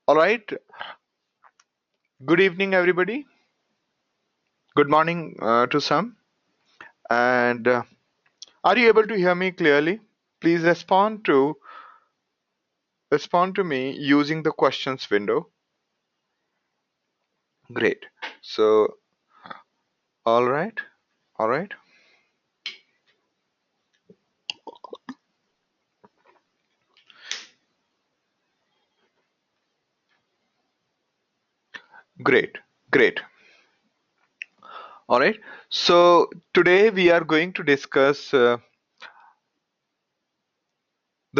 All right. Good evening, everybody. Good morning to some. And are you able to hear me clearly? Please respond to me using the questions window. Great. So, all right. All right. Great. Great. All right. So today we are going to discuss the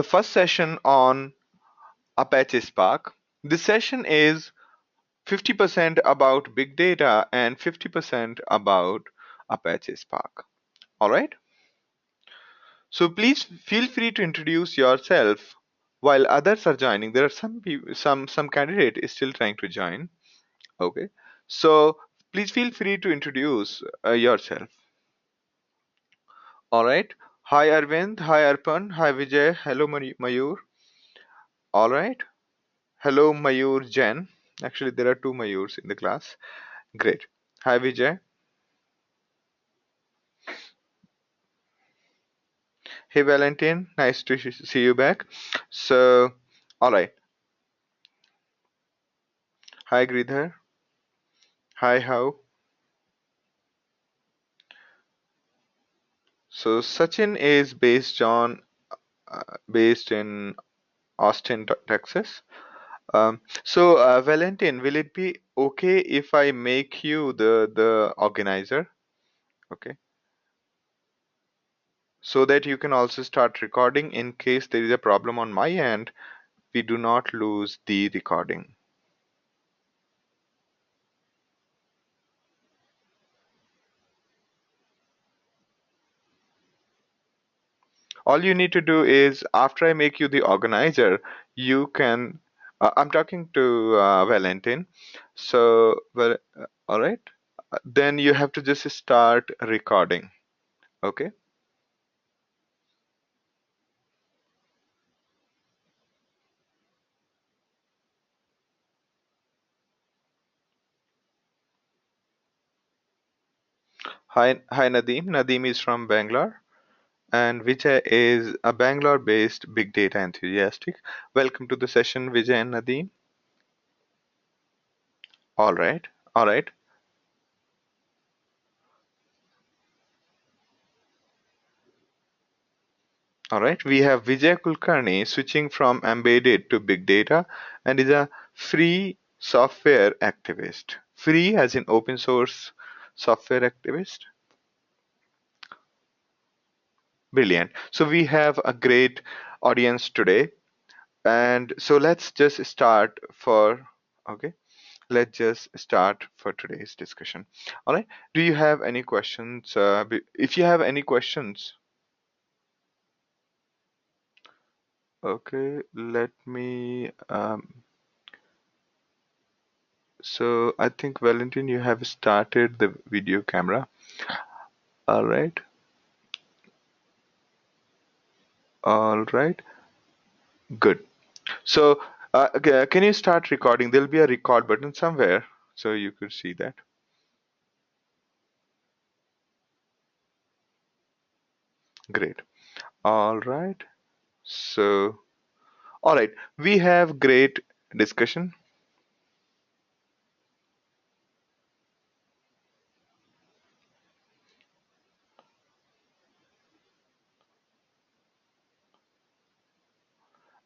first session on Apache Spark. This session is 50% about big data and 50% about Apache Spark. All right. So please feel free to introduce yourself while others are joining. There are some people, some candidate is still trying to join. Okay. So please feel free to introduce yourself. All right. Hi Arvind. Hi Arpan. Hi Vijay. Hello Mayur. All right. Hello Mayur Jen. Actually, there are two Mayurs in the class. Great. Hi Vijay. Hey Valentine. Nice to see you back. So, all right. Hi Gridhar. Hi How. So Sachin is based in Austin, Texas. Valentin, will it be okay if I make you the organizer? Okay, so that you can also start recording in case there is a problem on my end, we do not lose the recording. All you need to do is after I make you the organizer, you can. I'm talking to Valentin. So, well, all right. Then you have to just start recording. Okay. Hi Nadeem. Nadeem is from Bangalore, and Vijay is a Bangalore-based big data enthusiastic. Welcome to the session, Vijay and Nadeem. All right. All right. All right. We have Vijay Kulkarni switching from embedded to big data and is a free software activist. Free as in open source software activist. Brilliant. So we have a great audience today. And so let's just start for, okay, let's just start for today's discussion. All right. Do you have any questions? If you have any questions, okay, let me. So I think Valentin, you have started the video camera. All right. All right. Good. So okay, can you start recording? There'll be a record button somewhere, so you could see that. Great. All right. So, all right, we have great discussion.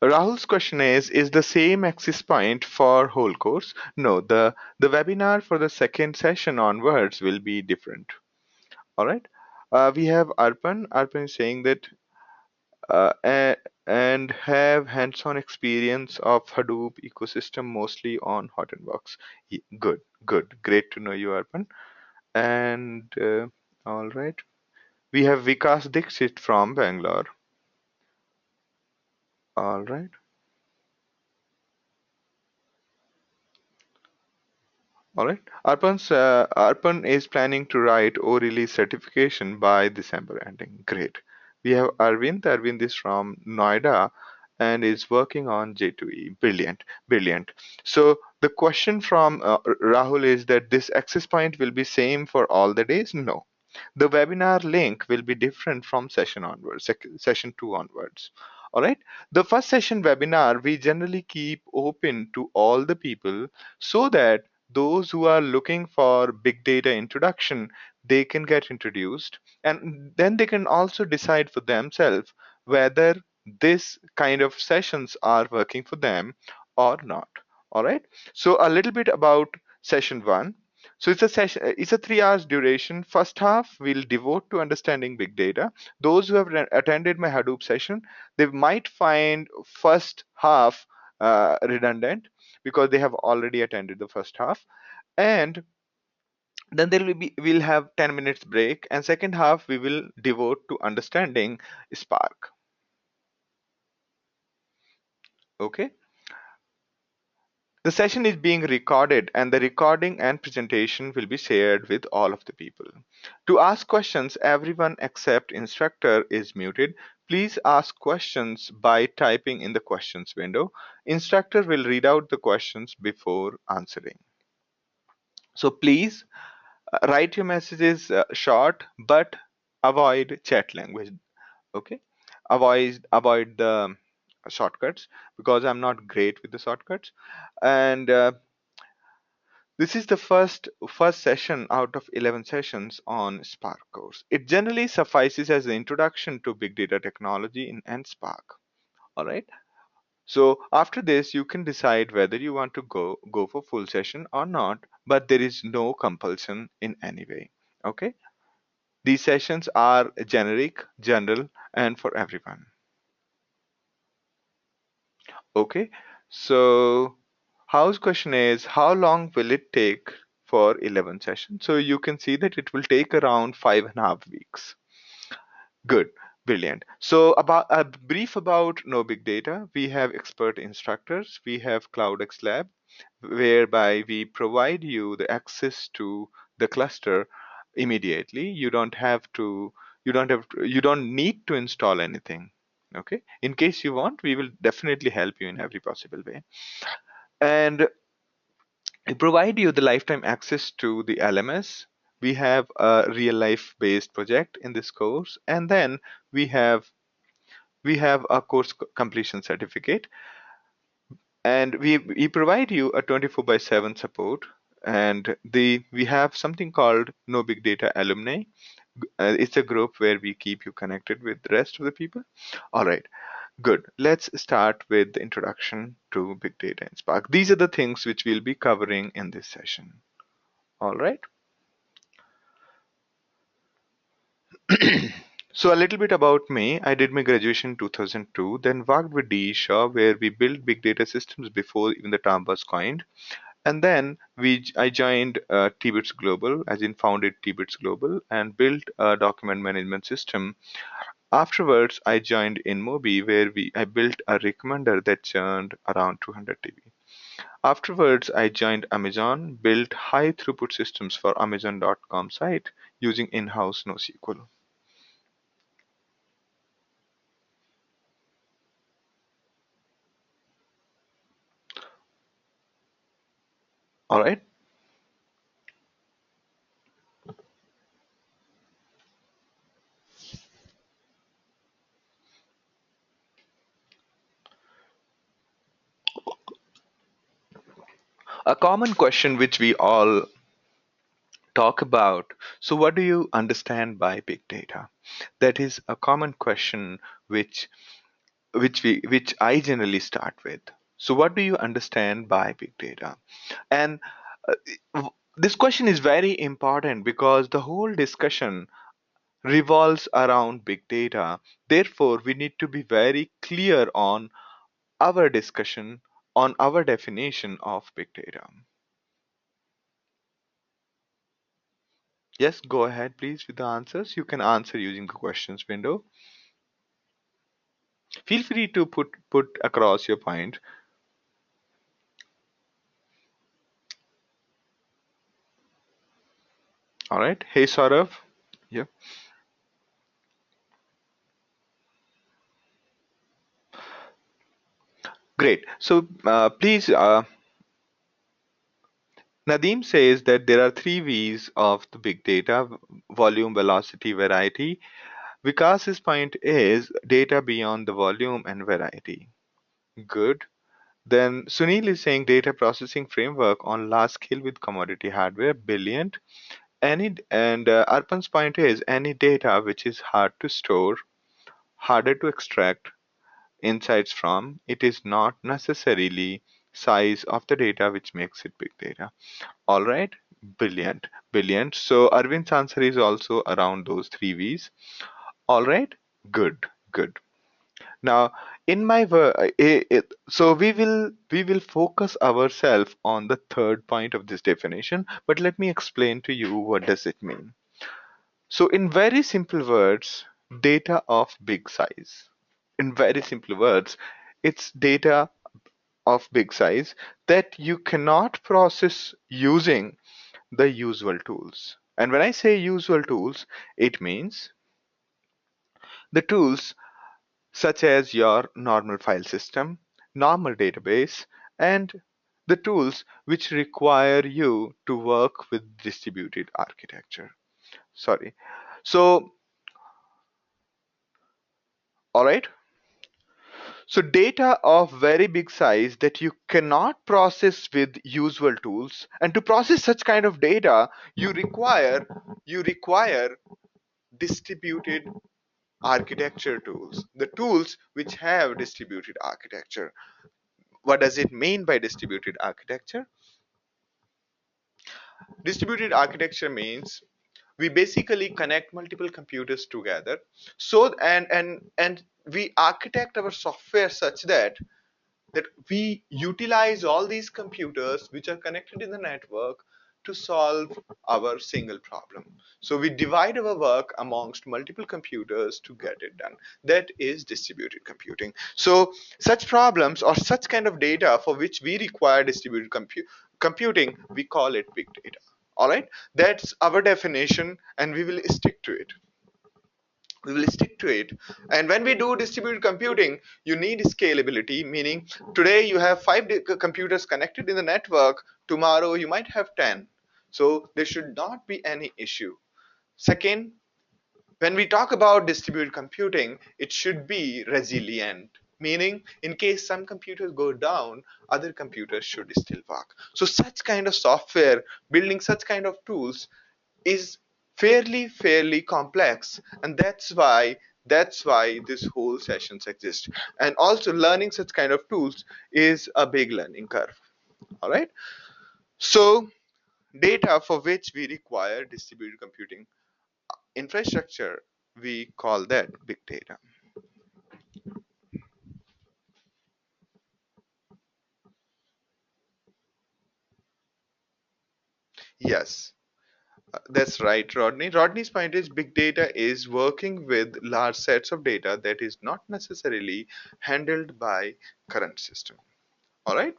Rahul's question is the same access point for whole course? No, the webinar for the second session onwards will be different. All right. We have Arpan. Arpan is saying that and have hands-on experience of Hadoop ecosystem mostly on Hortonworks. Good, good, great to know you, Arpan. And all right, we have Vikas Dixit from Bangalore. All right. All right. Arpan is planning to write O-Release certification by December ending. Great. We have Arvind. Arvind is from Noida and is working on J2E. Brilliant, brilliant. So the question from Rahul is that this access point will be same for all the days? No. The webinar link will be different from session onwards, session 2 onwards. All right. The first session webinar we generally keep open to all the people so that those who are looking for big data introduction, they can get introduced, and then they can also decide for themselves whether this kind of sessions are working for them or not. All right. So a little bit about session 1. So it's a session, it's a 3 hours duration. First half we'll devote to understanding big data. Those who have attended my Hadoop session, they might find first half redundant because they have already attended the first half. And then there will be, we'll have 10 minutes break, and second half we will devote to understanding Spark. Okay. The session is being recorded, and the recording and presentation will be shared with all of the people. To ask questions, everyone except instructor is muted. Please ask questions by typing in the questions window. Instructor will read out the questions before answering. So please write your messages short, but avoid chat language. Okay, avoid the shortcuts, because I'm not great with the shortcuts. And this is the first session out of 11 sessions on Spark course. It generally suffices as an introduction to big data technology in and Spark. All right. So after this, you can decide whether you want to go for full session or not, but there is no compulsion in any way. Okay. These sessions are generic, general, and for everyone. Okay. So House question is, how long will it take for 11 sessions? So you can see that it will take around 5.5 weeks. Good, brilliant. So about a brief about No Big Data, we have expert instructors, we have CloudX Lab, whereby we provide you the access to the cluster immediately. You don't need to install anything. Okay. In case you want, we will definitely help you in every possible way. And we provide you the lifetime access to the LMS. We have a real life based project in this course, and then we have a course completion certificate, and we provide you a 24 by 7 support. And we have something called No Big Data Alumni. It's a group where we keep you connected with the rest of the people. All right. Good. Let's start with the introduction to big data in Spark. These are the things which we'll be covering in this session. All right. So a little bit about me. I did my graduation in 2002, then worked with DE Shaw, where we built big data systems before even the term was coined. And then I joined Tbits Global, as in founded Tbits Global, and built a document management system. Afterwards, I joined InMobi, where I built a recommender that churned around 200 TB. Afterwards, I joined Amazon, built high throughput systems for Amazon.com site using in-house NoSQL. All right. A common question which we all talk about. So, what do you understand by big data? That is a common question which I generally start with. So, what do you understand by big data? And this question is very important because the whole discussion revolves around big data. Therefore, we need to be very clear on our discussion, on our definition of big data. Yes, go ahead, please, with the answers. You can answer using the questions window. Feel free to put across your point. All right. Hey, Saurav. Yeah. Great. So please, Nadeem says that there are three V's of the big data: volume, velocity, variety. Vikas's point is data beyond the volume and variety. Good. Then Sunil is saying data processing framework on large scale with commodity hardware. Brilliant. Arpan's point is any data which is hard to store, harder to extract insights from, it is not necessarily size of the data which makes it big data. All right, brilliant, brilliant. So Arvind's answer is also around those three V's. All right, good, good. Now, in my so we will focus ourselves on the third point of this definition. But let me explain to you what does it mean. So, in very simple words, data of big size. In very simple words, it's data of big size that you cannot process using the usual tools. And when I say usual tools, it means the tools such as your normal file system, normal database, and the tools which require you to work with distributed architecture. Sorry. So, all right. So, data of very big size that you cannot process with usual tools, and to process such kind of data, you require distributed architecture tools, the tools which have distributed architecture. What does it mean by distributed architecture? Distributed architecture means we basically connect multiple computers together, so and we architect our software such that we utilize all these computers which are connected in the network to solve our single problem. So we divide our work amongst multiple computers to get it done. That is distributed computing. So such problems or such kind of data for which we require distributed computing, we call it big data. All right, that's our definition, and we will stick to it. We will stick to it. And when we do distributed computing, you need scalability, meaning today you have five computers connected in the network, tomorrow you might have 10. So there should not be any issue. Second, when we talk about distributed computing, it should be resilient, meaning in case some computers go down, other computers should still work. So such kind of software, building such kind of tools is fairly complex, and that's why this whole sessions exist. And also learning such kind of tools is a big learning curve. All right, so data for which we require distributed computing infrastructure, we call that big data. Yes, that's right, Rodney. Rodney's point is big data is working with large sets of data that is not necessarily handled by current system. All right.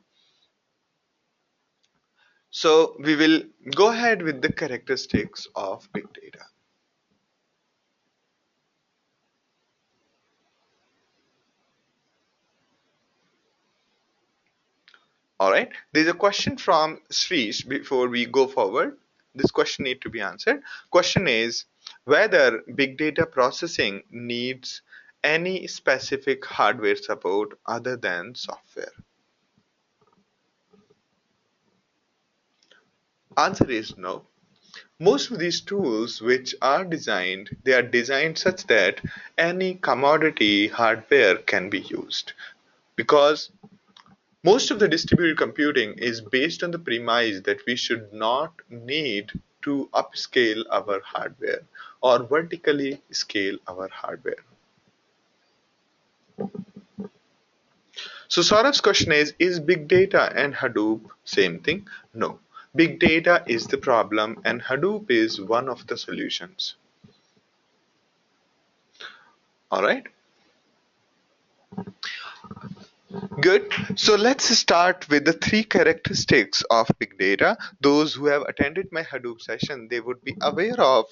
So we will go ahead with the characteristics of big data. All right. There's a question from Srish before we go forward. This question need to be answered. Question is whether big data processing needs any specific hardware support other than software. Answer is no. Most of these tools which are designed, they are designed such that any commodity hardware can be used, because most of the distributed computing is based on the premise that we should not need to upscale our hardware or vertically scale our hardware. So Saurav's question is big data and Hadoop same thing? No. Big data is the problem and Hadoop is one of the solutions. All right. Good. So let's start with the three characteristics of big data. Those who have attended my Hadoop session, they would be aware of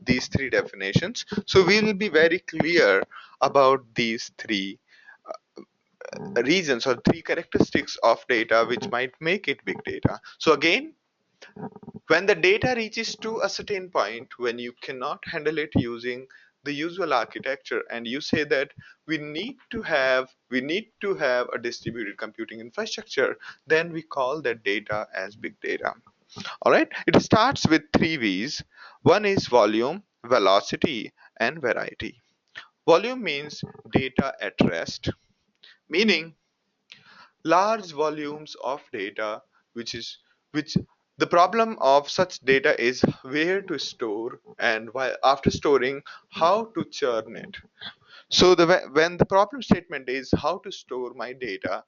these three definitions. So we will be very clear about these three reasons or three characteristics of data which might make it big data. So again, when the data reaches to a certain point when you cannot handle it using the usual architecture, and you say that we need to have a distributed computing infrastructure, then we call that data as big data. All right, it starts with three V's. One is volume, velocity, and variety. Volume means data at rest, meaning large volumes of data, which the problem of such data is where to store, and while after storing, how to churn it. So when the problem statement is how to store my data,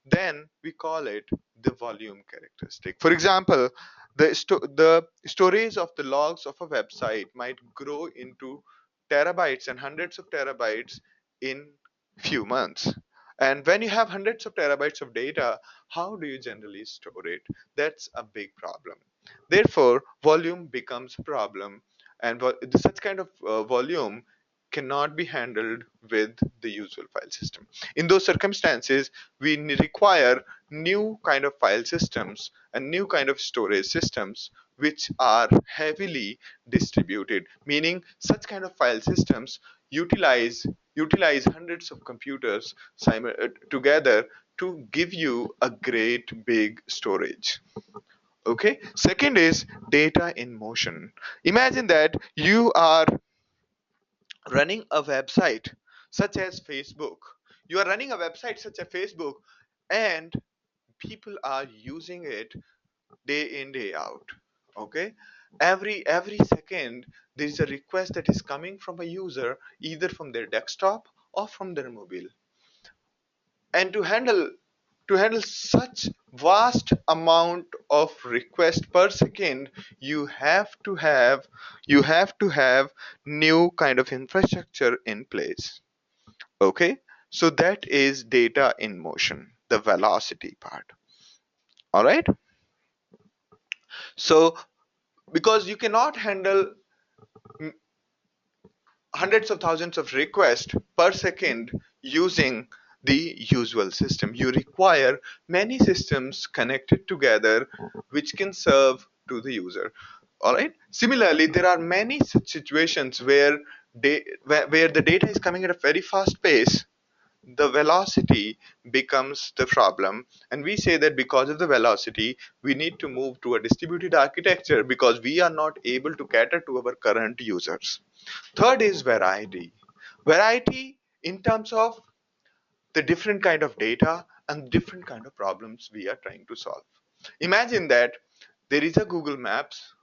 then we call it the volume characteristic. For example, the storage of the logs of a website might grow into terabytes and hundreds of terabytes in few months. And when you have hundreds of terabytes of data, how do you generally store it? That's a big problem. Therefore, volume becomes a problem, and such kind of volume cannot be handled with the usual file system. In those circumstances, we require new kind of file systems and new kind of storage systems which are heavily distributed, meaning such kind of file systems utilize hundreds of computers together to give you a great big storage. Okay, second is data in motion. Imagine that you are running a website such as Facebook. You are running a website such as Facebook, and people are using it day in, day out. Okay? Every second there is a request that is coming from a user, either from their desktop or from their mobile. And to handle such vast amount of request per second, you have to have new kind of infrastructure in place. Okay, so that is data in motion, the velocity part. All right, so because you cannot handle hundreds of thousands of requests per second using the usual system, you require many systems connected together which can serve to the user. All right, similarly there are many such situations where the data is coming at a very fast pace. The velocity becomes the problem, and we say that because of the velocity we need to move to a distributed architecture because we are not able to cater to our current users. Third is variety. Variety in terms of the different kind of data and different kind of problems we are trying to solve. Imagine that there is a Google Maps,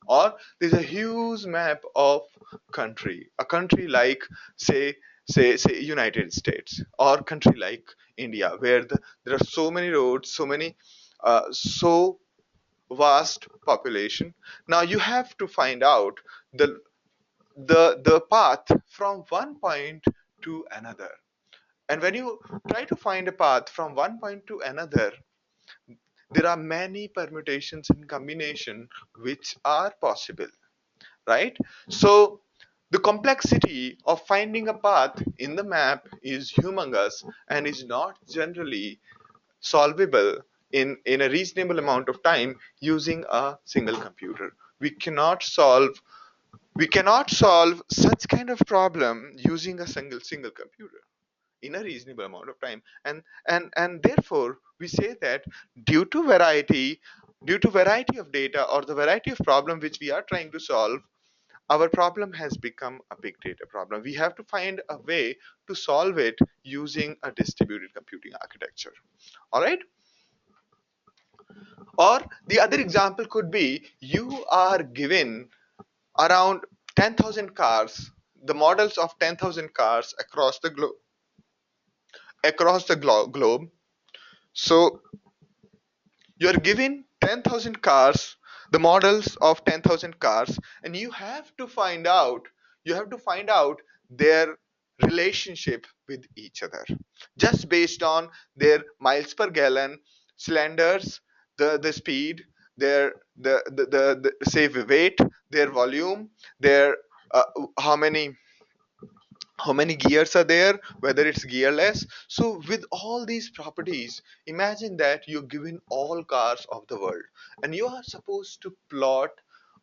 or there's a huge map of a country like say United States, or country like India, where there are so many roads, so vast population. Now you have to find out the the path from one point to another. And when you try to find a path from one point to another, there are many permutations and combination which are possible, right? So the complexity of finding a path in the map is humongous and is not generally solvable in a reasonable amount of time using a single computer. We cannot solve such kind of problem using a single computer in a reasonable amount of time. And therefore we say that due to variety of data or the variety of problem which we are trying to solve, our problem has become a big data problem. We have to find a way to solve it using a distributed computing architecture. All right, or the other example could be you are given around 10,000 cars, the models of 10,000 cars across the globe. So you're given 10,000 cars, the models of 10,000 cars, and you have to find out their relationship with each other just based on their miles per gallon, cylinders, the speed, their the say weight, their volume, their uh, how many how many gears are there, whether it's gearless. So with all these properties, imagine that you're given all cars of the world and you are supposed to plot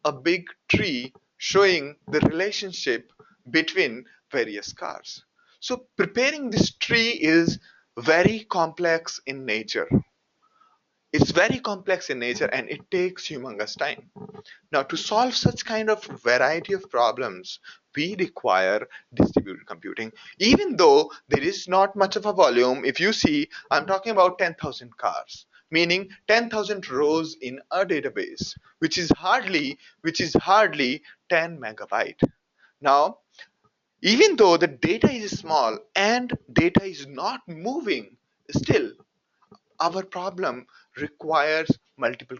a big tree showing the relationship between various cars. So preparing this tree is very complex in nature. It's very complex in nature and it takes humongous time. Now, to solve such kind of variety of problems, we require distributed computing. Even though there is not much of a volume, if you see, I'm talking about 10,000 cars, meaning 10,000 rows in a database, which is hardly 10 megabyte. Now, even though the data is small and data is not moving, still our problem requires multiple